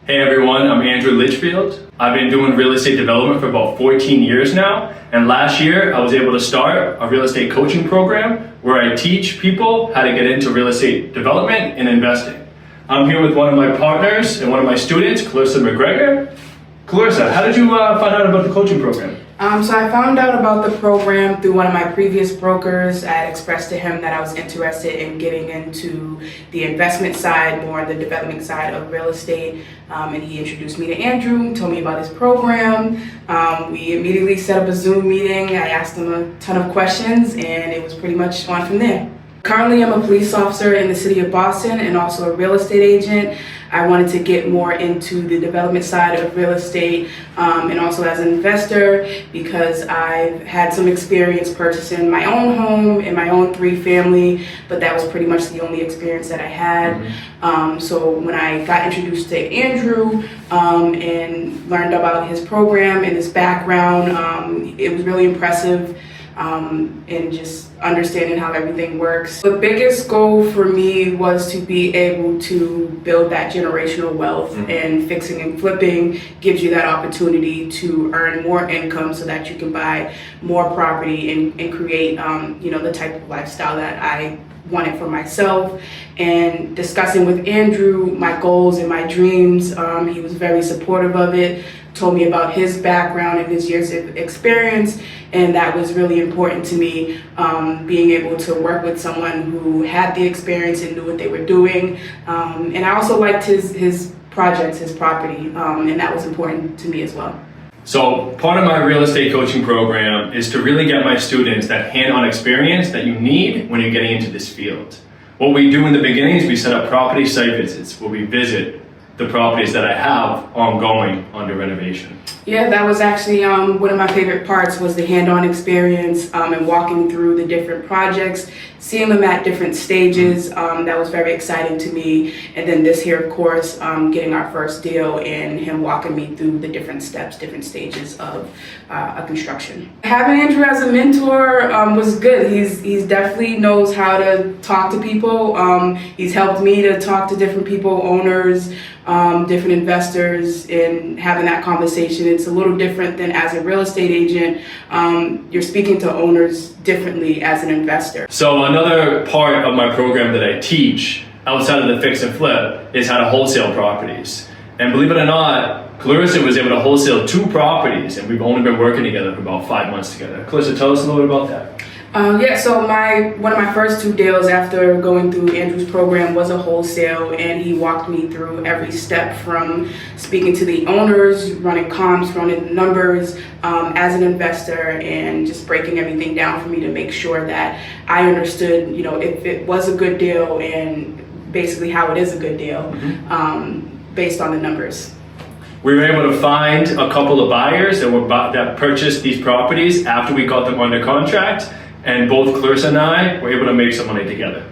Hey everyone, I'm Andrew Litchfield. I've been doing real estate development for about 14 years now, and last year I was able to start a real estate coaching program where I teach people how to get into real estate development and investing. I'm here with one of my partners and one of my students, Clorissa McGregor. Clorissa, how did you find out about the coaching program? So I found out about the program through one of my previous brokers. I had expressed to him that I was interested in getting into the investment side, more the development side of real estate. And he introduced me to Andrew, told me about his program. We immediately set up a Zoom meeting. I asked him a ton of questions and it was pretty much on from there. Currently, I'm a police officer in the city of Boston and also a real estate agent. I wanted to get more into the development side of real estate and also as an investor because I've had some experience purchasing my own home and my own 3-family, but that was pretty much the only experience that I had. So when I got introduced to Andrew and learned about his program and his background, it was really impressive. And just understanding how everything works. The biggest goal for me was to be able to build that generational wealth, and fixing and flipping gives you that opportunity to earn more income so that you can buy more property and create the type of lifestyle that I wanted for myself. And discussing with Andrew my goals and my dreams, he was very supportive of it, told me about his background and his years of experience, and that was really important to me, being able to work with someone who had the experience and knew what they were doing. And I also liked his projects, his property, and that was important to me as well. So part of my real estate coaching program is to really get my students that hand-on experience that you need when you're getting into this field. What we do in the beginning is we set up property site visits where we visit the properties that I have ongoing under renovation. Yeah, that was actually one of my favorite parts, was the hands-on experience and walking through the different projects, seeing them at different stages. That was very exciting to me. And then this here, of course, getting our first deal and him walking me through the different steps, different stages of a construction. Having Andrew as a mentor was good. He's definitely knows how to talk to people. He's helped me to talk to different people, owners, different investors, and having that conversation. It's a little different than as a real estate agent. You're speaking to owners differently as an investor. So another part of my program that I teach outside of the fix and flip is how to wholesale properties. And believe it or not, Clorissa was able to wholesale 2 properties, and we've only been working together for about 5 months together. Clorissa, tell us a little bit about that. So one of my first 2 deals after going through Andrew's program was a wholesale, and he walked me through every step from speaking to the owners, running comps, running numbers as an investor, and just breaking everything down for me to make sure that I understood, if it was a good deal and basically how it is a good deal based on the numbers. We were able to find a couple of buyers that purchased these properties after we got them under contract. And both Clorissa and I were able to make some money together.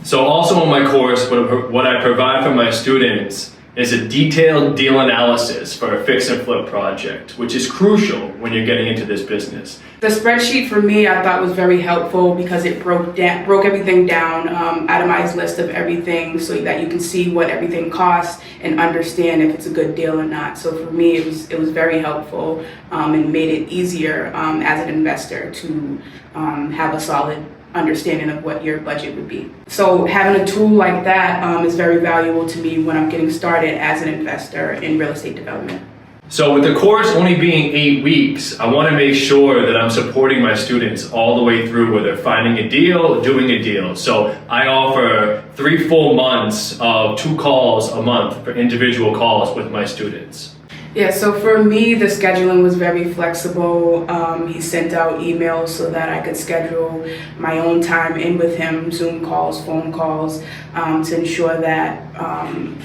So also in my course, what I provide for my students is a detailed deal analysis for a fix and flip project, which is crucial when you're getting into this business. The spreadsheet for me, I thought was very helpful because it broke everything down, itemized list of everything so that you can see what everything costs and understand if it's a good deal or not. So for me, it was very helpful and made it easier as an investor to have a solid understanding of what your budget would be. So having a tool like that is very valuable to me when I'm getting started as an investor in real estate development. So with the course only being 8 weeks, I want to make sure that I'm supporting my students all the way through, whether finding a deal or doing a deal. So I offer 3 full months of 2 calls a month for individual calls with my students. Yeah, so for me, the scheduling was very flexible. He sent out emails so that I could schedule my own time in with him, Zoom calls, phone calls, to ensure that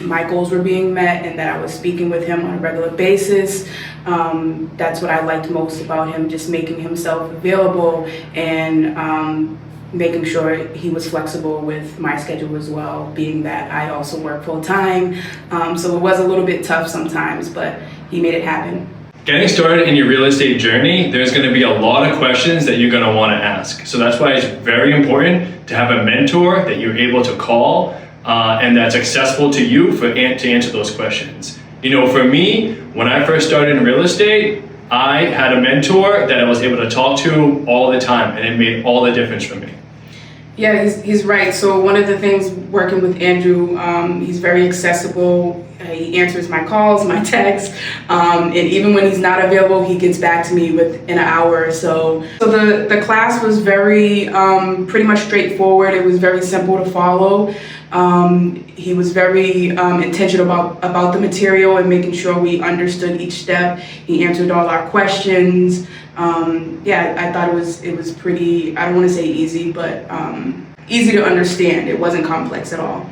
my goals were being met and that I was speaking with him on a regular basis. That's what I liked most about him, just making himself available and making sure he was flexible with my schedule as well, being that I also work full time. So it was a little bit tough sometimes, but he made it happen. Getting started in your real estate journey, there's going to be a lot of questions that you're going to want to ask. So that's why it's very important to have a mentor that you're able to call and that's accessible to you to answer those questions. You know, for me, when I first started in real estate, I had a mentor that I was able to talk to all the time, and it made all the difference for me. Yeah, he's right. So one of the things working with Andrew, he's very accessible. He answers my calls, my texts, and even when he's not available, he gets back to me within an hour or so. So the class was very pretty much straightforward. It was very simple to follow. He was very intentional about the material and making sure we understood each step. He answered all our questions. Yeah, I thought it was pretty, I don't want to say easy, but easy to understand. It wasn't complex at all.